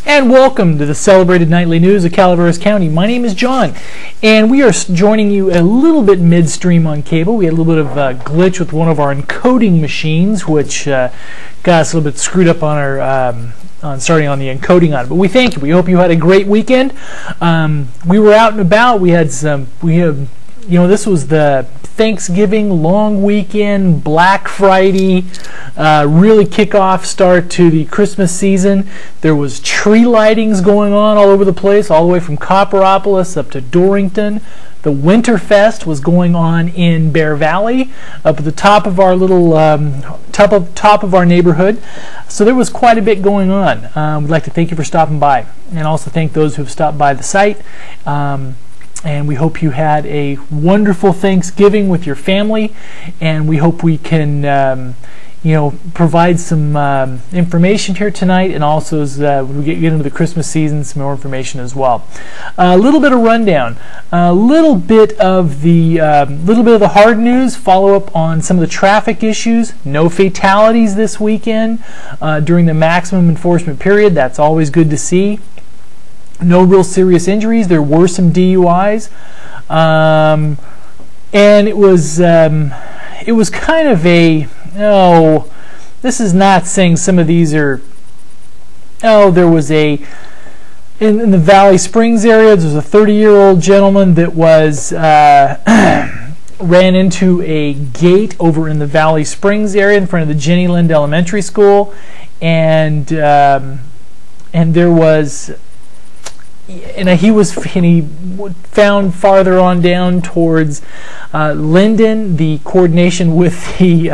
And welcome to the celebrated nightly news of Calaveras County. My name is John, and we are joining you a little bit midstream on cable. We had a little bit of a glitch with one of our encoding machines, which got us a little bit screwed up on our on starting on the encoding on it. But we thank you. We hope you had a great weekend. We were out and about. We had this was the Thanksgiving long weekend, Black Friday, really kickoff start to the Christmas season. There was tree lightings going on all over the place, all the way from Copperopolis up to Dorrington. The Winterfest was going on in Bear Valley, up at the top of our little top of our neighborhood. So there was quite a bit going on. We'd like to thank you for stopping by, and also thank those who have stopped by the site. And we hope you had a wonderful Thanksgiving with your family, and we hope we can provide some information here tonight, and also as we get into the Christmas season, some more information as well. A little bit of rundown, a little bit of the hard news, follow up on some of the traffic issues. No fatalities this weekend during the maximum enforcement period. That's always good to see. No real serious injuries. There were some DUIs, and it was kind of a, this is not saying some of these are, there was a, in the Valley Springs area, there was a 30-year-old gentleman that was ran into a gate over in the Valley Springs area in front of the Jenny Lind Elementary School, and there was, and he found farther on down towards Linden, the coordination with the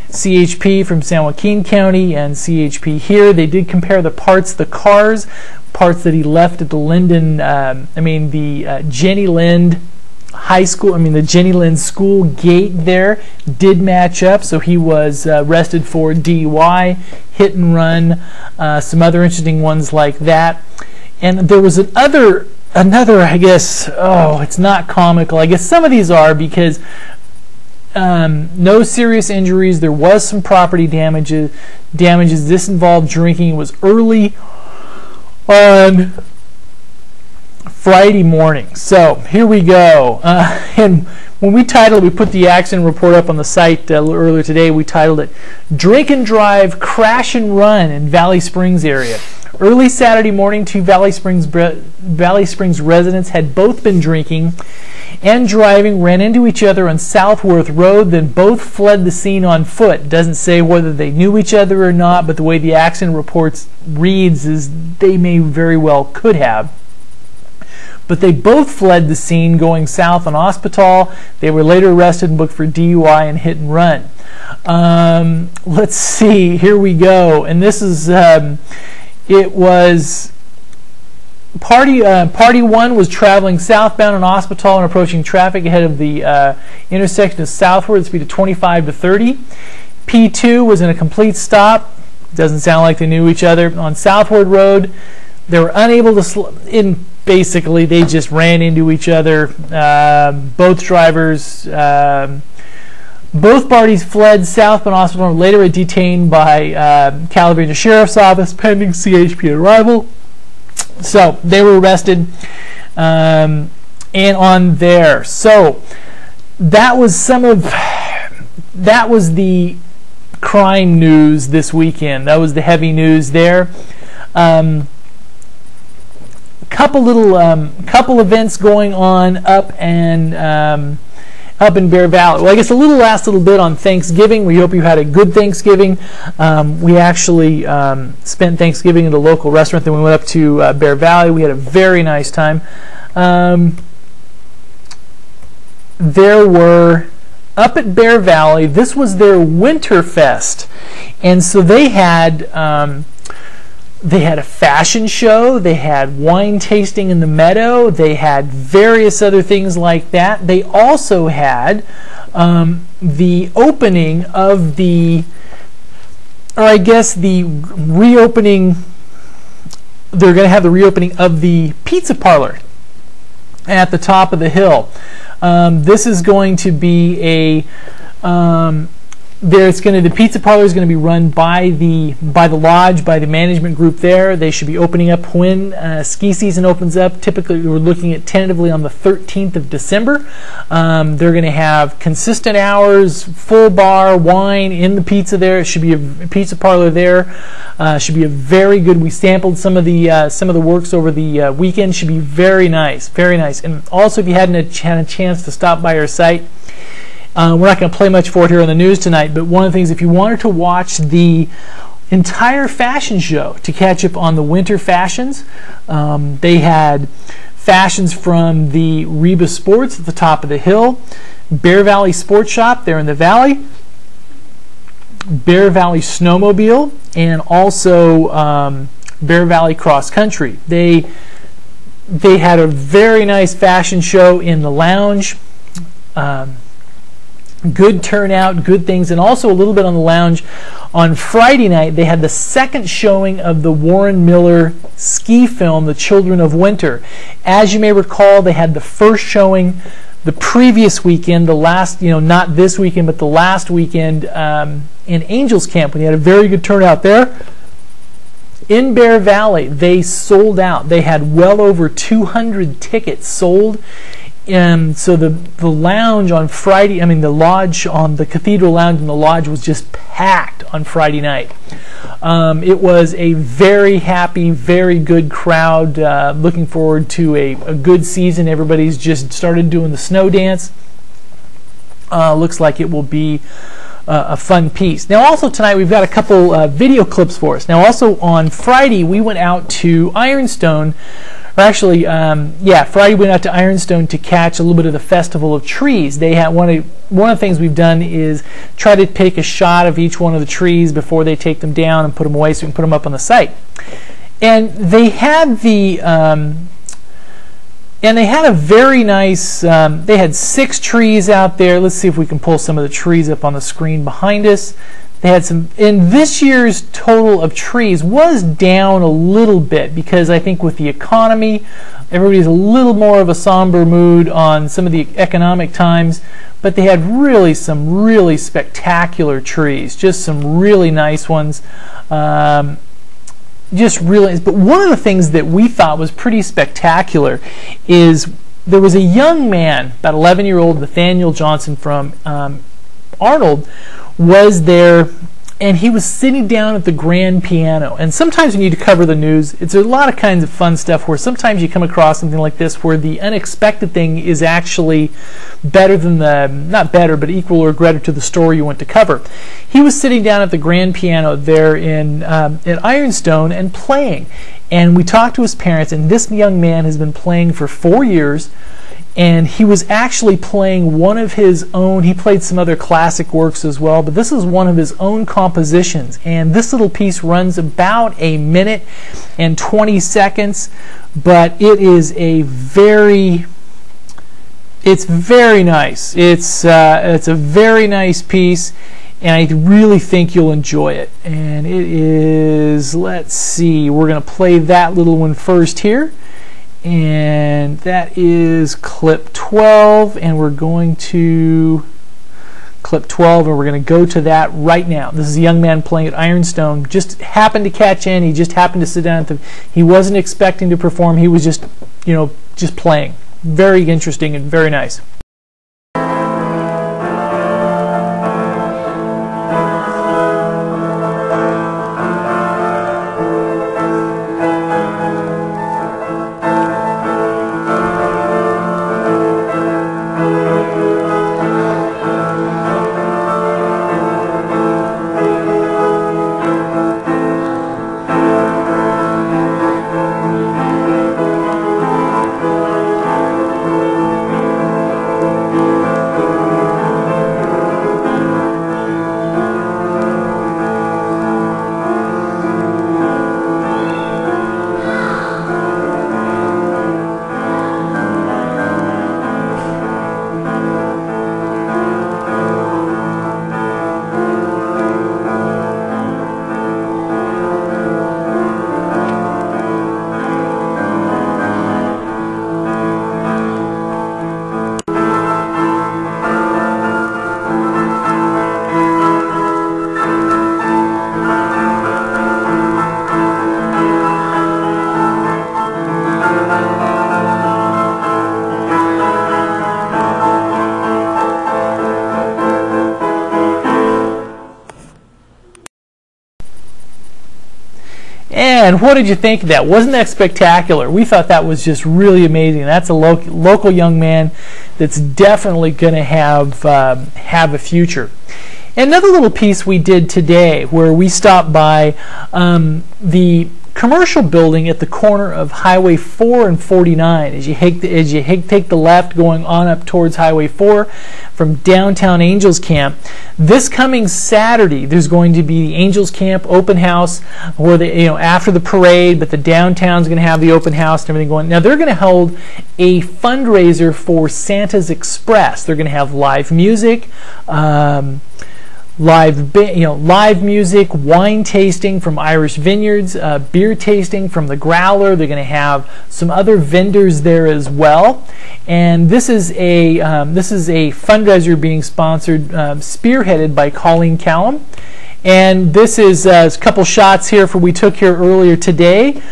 CHP from San Joaquin County and CHP here. They did compare the parts, the cars, parts that he left at the Linden, the Jenny Lind High School, the Jenny Lind School gate there did match up, so he was arrested for DUI, hit and run, some other interesting ones like that. And there was another, I guess, it's not comical. I guess some of these are, because no serious injuries. There was some property damages. This involved drinking. It was early on Friday morning. So here we go. And when we put the accident report up on the site a little earlier today, we titled it "Drink and Drive Crash and Run in Valley Springs Area." Early Saturday morning, two Valley Springs residents had both been drinking and driving, ran into each other on Southworth Road, then both fled the scene on foot. It doesn't say whether they knew each other or not, but the way the accident reports reads is they may very well could have. But they both fled the scene going south on Hospital. They were later arrested and booked for DUI and hit and run. Let's see, here we go. And this is, it was party one was traveling southbound on Hospital and approaching traffic ahead of the intersection of Southward, speed of 25 to 30. P2 was in a complete stop. Doesn't sound like they knew each other. On Southward Road, they were unable to basically they just ran into each other. Both drivers, both parties fled southbound Hospital and were later detained by Calaveras Sheriff's Office pending CHP arrival. So they were arrested and on there. So that was the crime news this weekend. That was the heavy news there. Couple events going on up in Bear Valley. Well, I guess last little bit on Thanksgiving. We hope you had a good Thanksgiving. We actually spent Thanksgiving at a local restaurant. Then we went up to Bear Valley. We had a very nice time. There were, up at Bear Valley, this was their Winterfest, and so they had a fashion show, they had wine tasting in the meadow, they had various other things like that. They also had the opening of the reopening, they're going to have the reopening of the pizza parlor at the top of the hill. This is going to be The pizza parlor is going to be run by the lodge, by the management group there. They should be opening up when ski season opens up. Typically, we're looking at tentatively on the 13th of December. They're going to have consistent hours, full bar, wine in the pizza there. It should be a pizza parlor there. Should be a very good. We sampled some of the works over the weekend. Should be very nice, very nice. And also, if you hadn't had a chance to stop by our site. We're not going to play much for it here on the news tonight, but one of the things, if you wanted to watch the entire fashion show to catch up on the winter fashions, they had fashions from the Reba Sports at the top of the hill, Bear Valley Sports Shop there in the valley, Bear Valley Snowmobile, and also Bear Valley Cross Country. They had a very nice fashion show in the lounge. Good turnout, good things, and also a little bit on the lounge. On Friday night, they had the second showing of the Warren Miller ski film, The Children of Winter. As you may recall, they had the first showing the previous weekend, the last, not this weekend, but the last weekend in Angels Camp, when they had a very good turnout there. In Bear Valley, they sold out. They had well over 200 tickets sold. And so the lounge on Friday, the lodge on the Cathedral Lounge and the lodge was just packed on Friday night. It was a very happy, very good crowd, looking forward to a good season. Everybody's just started doing the snow dance. Looks like it will be a fun piece. Now also tonight we've got a couple video clips for us. Now also on Friday we went out to Ironstone. Friday we went out to Ironstone to catch a little bit of the Festival of Trees. They had one of the things we've done is try to take a shot of each one of the trees before they take them down and put them away so we can put them up on the site. And they had a very nice, they had 6 trees out there. Let's see if we can pull some of the trees up on the screen behind us. They had some, and this year's total of trees was down a little bit because I think with the economy, everybody's a little more of a somber mood on some of the economic times, but they had some really spectacular trees, just some really nice ones. Just really, but one of the things that we thought was pretty spectacular is there was a young man, about 11-year-old Nathaniel Johnson from Arnold, was there, and he was sitting down at the grand piano. And sometimes when you cover the news, it's a lot of kinds of fun stuff where sometimes you come across something like this where the unexpected thing is actually better than not better, but equal or greater to the story you want to cover. He was sitting down at the grand piano there at Ironstone and playing. And we talked to his parents, and this young man has been playing for 4 years. And he was actually playing one of his own, he played some other classic works as well, but this is one of his own compositions. And this little piece runs about 1 minute and 20 seconds, but it is it's very nice. It's a very nice piece, and I really think you'll enjoy it. And it is, let's see, we're going to play that little one first here. And that is clip 12, and we're going to clip 12, and we're going to go to that right now. This is a young man playing at Ironstone. Just happened to catch in. He just happened to sit down he wasn't expecting to perform. He was just playing. Very interesting and very nice. And what did you think of that? Wasn't that spectacular? We thought that was just really amazing. That's a local young man that's definitely going to have a future. Another little piece we did today where we stopped by the commercial building at the corner of Highway 4 and 49 as you take the left going on up towards Highway 4 from downtown Angels Camp. This coming Saturday there's going to be the Angels Camp open house where they, after the parade, but the downtown's going to have the open house and everything going. Now they're going to hold a fundraiser for Santa's Express. They're going to have live music, live music, wine tasting from Irish Vineyards, beer tasting from the Growler. They're going to have some other vendors there as well. And this is a fundraiser being sponsored, spearheaded by Colleen Callum. And this is a couple shots here we took here earlier today.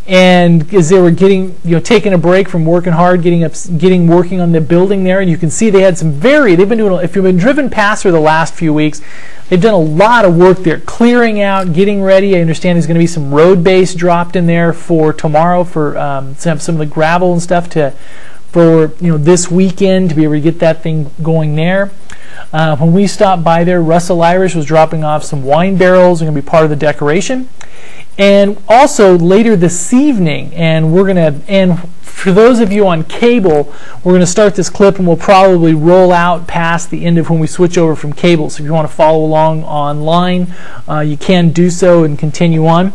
And as they were taking a break from working hard, working on the building there, and you can see they had they've been doing, if you've been driven past her the last few weeks, they've done a lot of work there, clearing out, getting ready. I understand there's going to be some road base dropped in there for tomorrow for to have some of the gravel and stuff for this weekend to be able to get that thing going there. When we stopped by there, Russell Irish was dropping off some wine barrels. They're going to be part of the decoration. And also later this evening, and for those of you on cable, we're going to start this clip and we'll probably roll out past the end of when we switch over from cable. So if you want to follow along online, you can do so and continue on.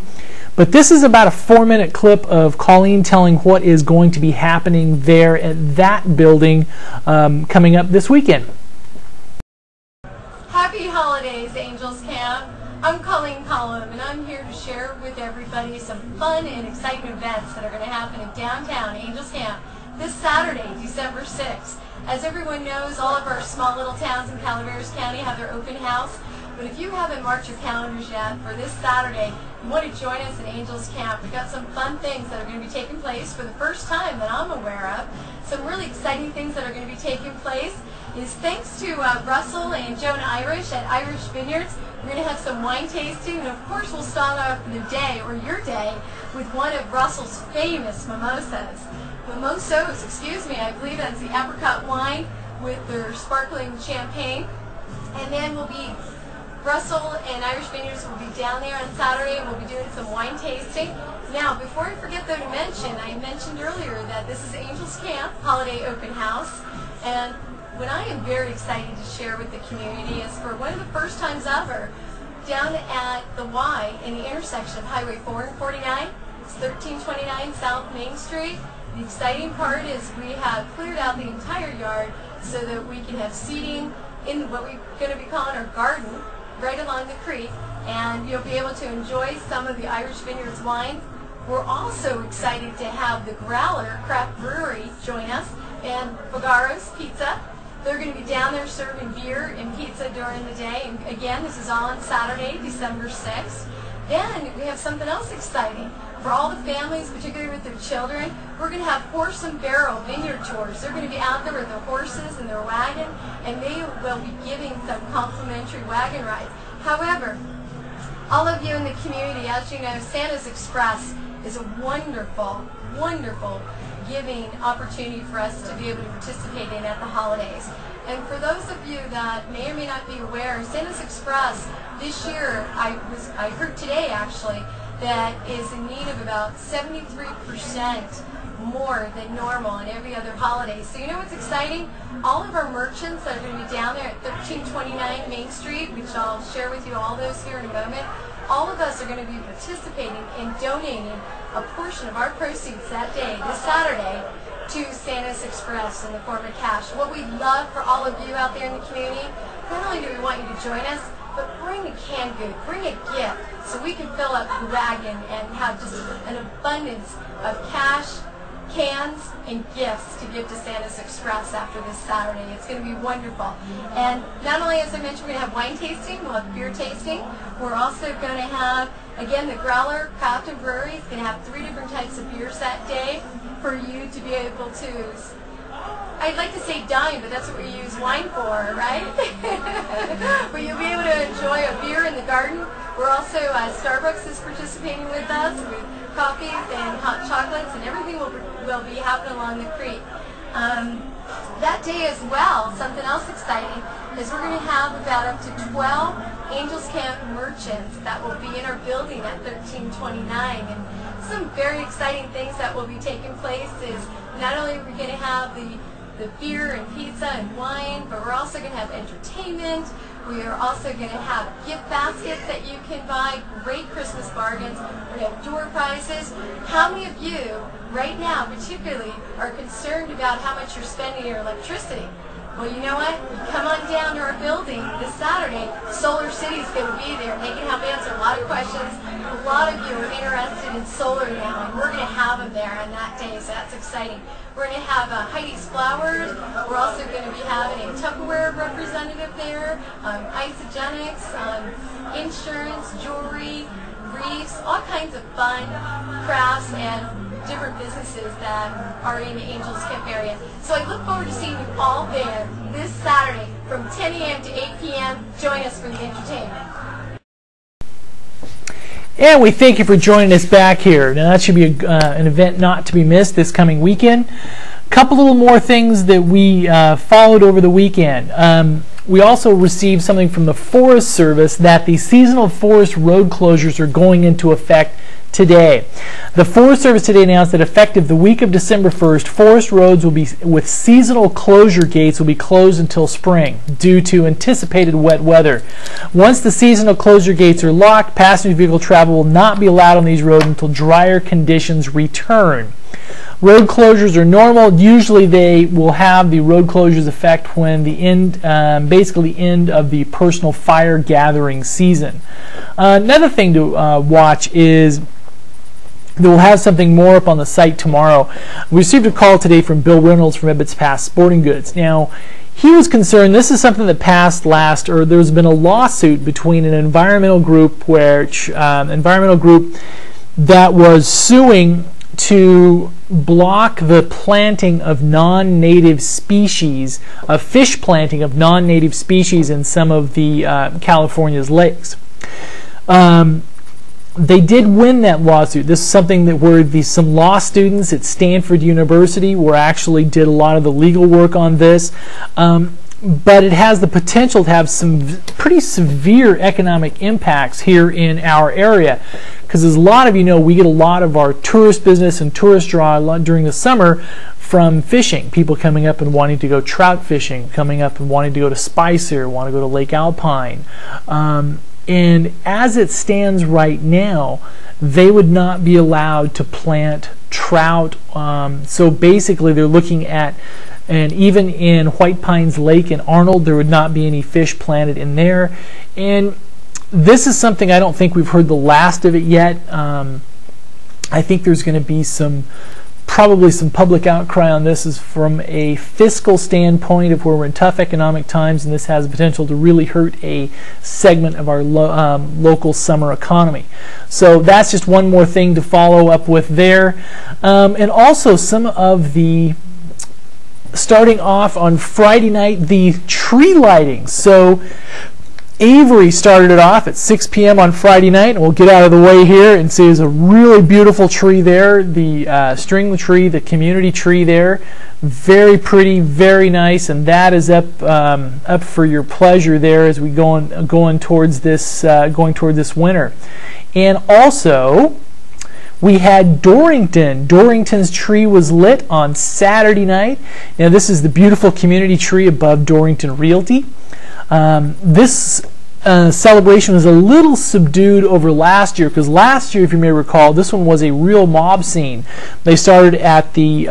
But this is about a 4-minute clip of Colleen telling what is going to be happening there at that building coming up this weekend. Happy holidays, Angels Camp. I'm Colleen Collum, and I'm here to share with everybody some fun and exciting events that are going to happen in downtown Angels Camp this Saturday, December 6th. As everyone knows, all of our small little towns in Calaveras County have their open house. But if you haven't marked your calendars yet for this Saturday, you want to join us in Angels Camp. We've got some fun things that are going to be taking place for the first time that I'm aware of. Some really exciting things that are going to be taking place is thanks to Russell and Joan Irish at Irish Vineyards. We're going to have some wine tasting, and of course we'll start off the day, or your day, with one of Russell's famous mimosos. I believe that's the apricot wine with their sparkling champagne. And then Russell and Irish Vineyards will be down there on Saturday, and we'll be doing some wine tasting. Now, before I forget though to mention, I mentioned earlier that this is Angels Camp Holiday Open House, and what I am very excited to share with the community is for one of the first times ever, down at the Y in the intersection of Highway 4 and 49, it's 1329 South Main Street. The exciting part is we have cleared out the entire yard so that we can have seating in what we're going to be calling our garden right along the creek, and you'll be able to enjoy some of the Irish Vineyards wine. We're also excited to have the Growler Craft Brewery join us, and Fogaro's Pizza. They're going to be down there serving beer and pizza during the day. And again, this is all on Saturday, December 6th. Then we have something else exciting. For all the families, particularly with their children, we're going to have horse and barrel vineyard tours. They're going to be out there with their horses and their wagon, and they will be giving some complimentary wagon rides. However, all of you in the community, as you know, Santa's Express is a wonderful, wonderful giving opportunity for us to be able to participate in at the holidays. And for those of you that may or may not be aware, Santa's Express this year, I heard today actually, that is in need of about 73% more than normal on every other holiday. So you know what's exciting? All of our merchants that are going to be down there at 1329 Main Street, which I'll share with you all those here in a moment, all of us are going to be participating in donating a portion of our proceeds that day, this Saturday, to Santa's Express in the form of cash. What we'd love for all of you out there in the community, not only do we want you to join us, but bring a canned good, bring a gift, so we can fill up the wagon and have just an abundance of cash, cans, and gifts to give to Santa's Express after this Saturday. It's going to be wonderful. And not only, as I mentioned, we're going to have wine tasting, we'll have beer tasting. We're also going to have, again, the Growler Craft and Brewery is going to have 3 different types of beers that day for you to be able to, I'd like to say dine, but that's what we use wine for, right? But you'll be able to enjoy a beer in the garden. We're also, Starbucks is participating with us with coffees and hot chocolates, and everything will be happening along the creek. That day as well, something else exciting is we're going to have about up to 12 Angels Camp merchants that will be in our building at 1329. And some very exciting things that will be taking place is not only are we going to have the beer and pizza and wine, but we're also going to have entertainment. We are also going to have gift baskets that you can buy, great Christmas bargains. We have door prizes. How many of you, right now particularly, are concerned about how much you're spending your electricity? Well, you know what? Come on down to our building this Saturday. Solar City's going to be there. They can help answer a lot of questions. A lot of you are interested in solar now, and we're going to have them there on that day, so that's exciting. We're going to have Heidi's Flowers. We're also going to be having a Tupperware representative there, Isogenics, insurance, jewelry, wreaths, all kinds of fun crafts and different businesses that are in the Angels Camp area. So I look forward to seeing you all there this Saturday from 10 a.m. to 8 p.m. Join us for the entertainment. And we thank you for joining us back here. Now that should be an event not to be missed this coming weekend. A couple little more things that we followed over the weekend. We also received something from the Forest Service that the seasonal forest road closures are going into effect today. The Forest Service today announced that effective the week of December 1st, forest roads will be with seasonal closure gates will be closed until spring due to anticipated wet weather. Once the seasonal closure gates are locked, passenger vehicle travel will not be allowed on these roads until drier conditions return. Road closures are normal. Usually they will have the road closures effect when the end, basically end of the personal fire gathering season. Another thing to watch is that we'll have something more up on the site tomorrow. We received a call today from Bill Reynolds from Ebbets Pass Sporting Goods. Now, he was concerned, this is something that passed there's been a lawsuit between an environmental group that was suing to block the planting of non-native species, fish planting of non-native species in some of the California's lakes. They did win that lawsuit. This is something that some law students at Stanford University actually did a lot of the legal work on this. But it has the potential to have some pretty severe economic impacts here in our area. Because as a lot of you know, we get a lot of our tourist business and tourist draw during the summer from fishing. People coming up and wanting to go trout fishing, coming up and wanting to go to Spicer, want to go to Lake Alpine. And as it stands right now, they would not be allowed to plant trout. So basically they're looking at, and even in White Pines Lake in Arnold, there would not be any fish planted in there. And this is something I don't think we've heard the last of it yet. I think there's going to be probably some public outcry on this, is from a fiscal standpoint of where we're in tough economic times, and this has the potential to really hurt a segment of our local summer economy. So that's just one more thing to follow up with there. And also some of the, starting off on Friday night, the tree lighting. So Avery started it off at 6 p.m. on Friday night, and we'll get out of the way here and see there's a really beautiful tree there, the string tree, the community tree there. Very pretty, very nice, and that is up for your pleasure there as we going towards this winter. And also, we had Dorrington. Dorrington's tree was lit on Saturday night. Now this is the beautiful community tree above Dorrington Realty. This celebration was a little subdued over last year, because last year, if you may recall, this one was a real mob scene. They started at the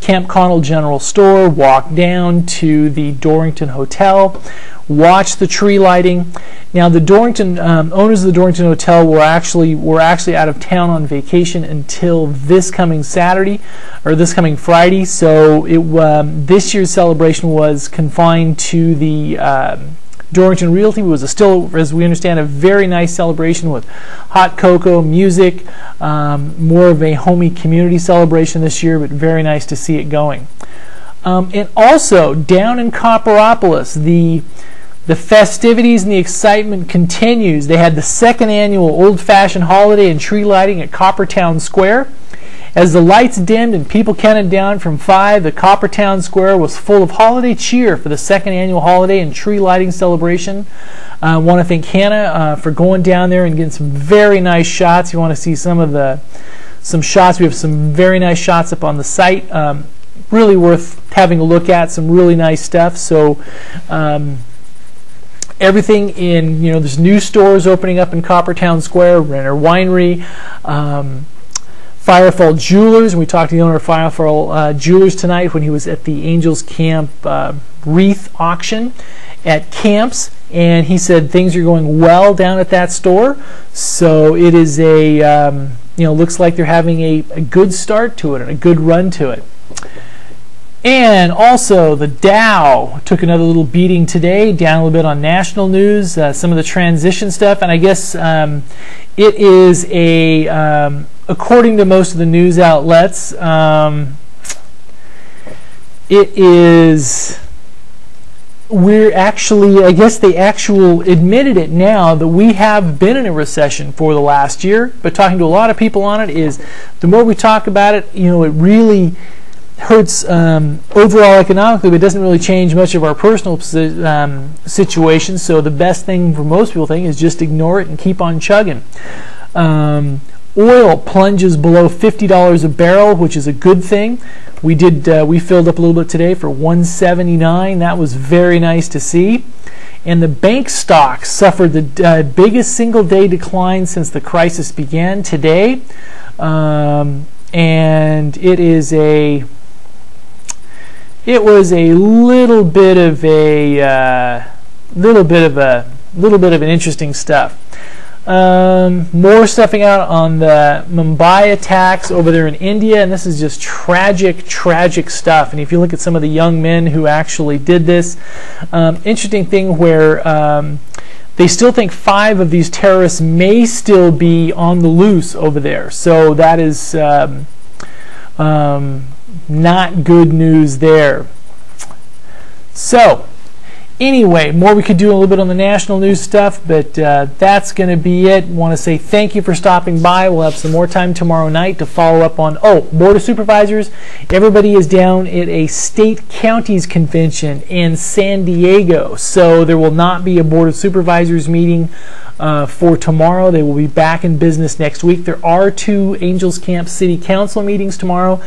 Camp Connell General Store, walked down to the Dorrington Hotel, watched the tree lighting. Now the Dorrington owners of the Dorrington Hotel were actually out of town on vacation until this coming Saturday, or this coming Friday. So this year's celebration was confined to the Dorrington Realty. It was still, as we understand, a very nice celebration with hot cocoa, music, more of a homey community celebration this year, but very nice to see it going. And also, down in Copperopolis, the The festivities and the excitement continues. They had the second annual old-fashioned holiday and tree lighting at Coppertown Square. As the lights dimmed and people counted down from 5, the Coppertown Square was full of holiday cheer for the second annual holiday and tree lighting celebration. I want to thank Hannah for going down there and getting some very nice shots. You want to see some shots. We have some very nice shots up on the site. Really worth having a look at. Some really nice stuff. So everything in, there's new stores opening up in Coppertown Square, Renner Winery, Firefall Jewelers, and we talked to the owner of Firefall Jewelers tonight when he was at the Angels Camp wreath auction at Camps, and he said things are going well down at that store. So it is looks like they're having a good start to it and a good run to it. And also, the Dow took another little beating today, down a little bit on national news, some of the transition stuff, and I guess it is according to most of the news outlets, we're actually, I guess they admitted it now, that we have been in a recession for the last year, but talking to a lot of people on it is, the more we talk about it, it really hurts overall economically, but it doesn't really change much of our personal situation. So the best thing for most people think is just ignore it and keep on chugging. Oil plunges below $50 a barrel, which is a good thing. We filled up a little bit today for $1.79. That was very nice to see. And the bank stocks suffered the biggest single-day decline since the crisis began today, and it was a little bit of an interesting stuff. More stuffing out on the Mumbai attacks over there in India, and this is just tragic stuff. And if you look at some of the young men who actually did this, interesting thing where they still think 5 of these terrorists may still be on the loose over there. So that is not good news there. So anyway, more we could do a little bit on the national news stuff, but that's going to be it. Want to say thank you for stopping by. We'll have some more time tomorrow night to follow up on, Board of Supervisors. Everybody is down at a state counties convention in San Diego, so there will not be a Board of Supervisors meeting for tomorrow. They will be back in business next week. There are 2 Angels Camp City Council meetings tomorrow.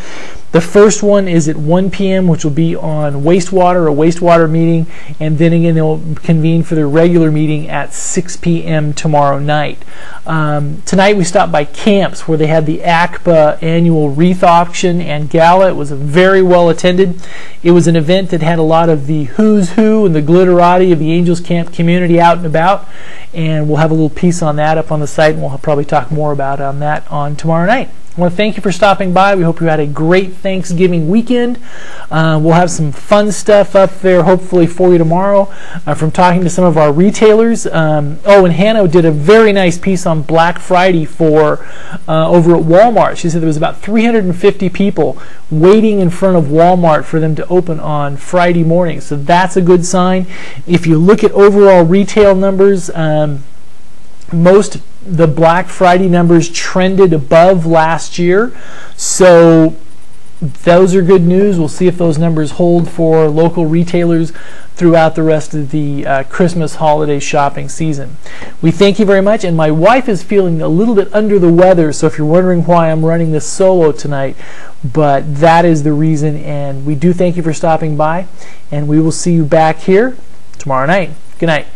The first one is at 1 p.m., which will be on a wastewater meeting, and then again they'll convene for their regular meeting at 6 p.m. tomorrow night. Tonight we stopped by Camps, where they had the ACPA annual wreath auction and gala. It was very well attended. It was an event that had a lot of the who's who and the glitterati of the Angels Camp community out and about, and we'll have a little piece on that up on the site, and we'll probably talk more about that on tomorrow night. I want to thank you for stopping by. We hope you had a great Thanksgiving weekend. We'll have some fun stuff up there hopefully for you tomorrow from talking to some of our retailers. And Hannah did a very nice piece on Black Friday for over at Walmart. She said there was about 350 people waiting in front of Walmart for them to open on Friday morning. So that's a good sign. If you look at overall retail numbers, the Black Friday numbers trended above last year, so those are good news. We'll see if those numbers hold for local retailers throughout the rest of the Christmas holiday shopping season. We thank you very much, and my wife is feeling a little bit under the weather, so if you're wondering why I'm running this solo tonight, but that is the reason, and we do thank you for stopping by, and we will see you back here tomorrow night. Good night.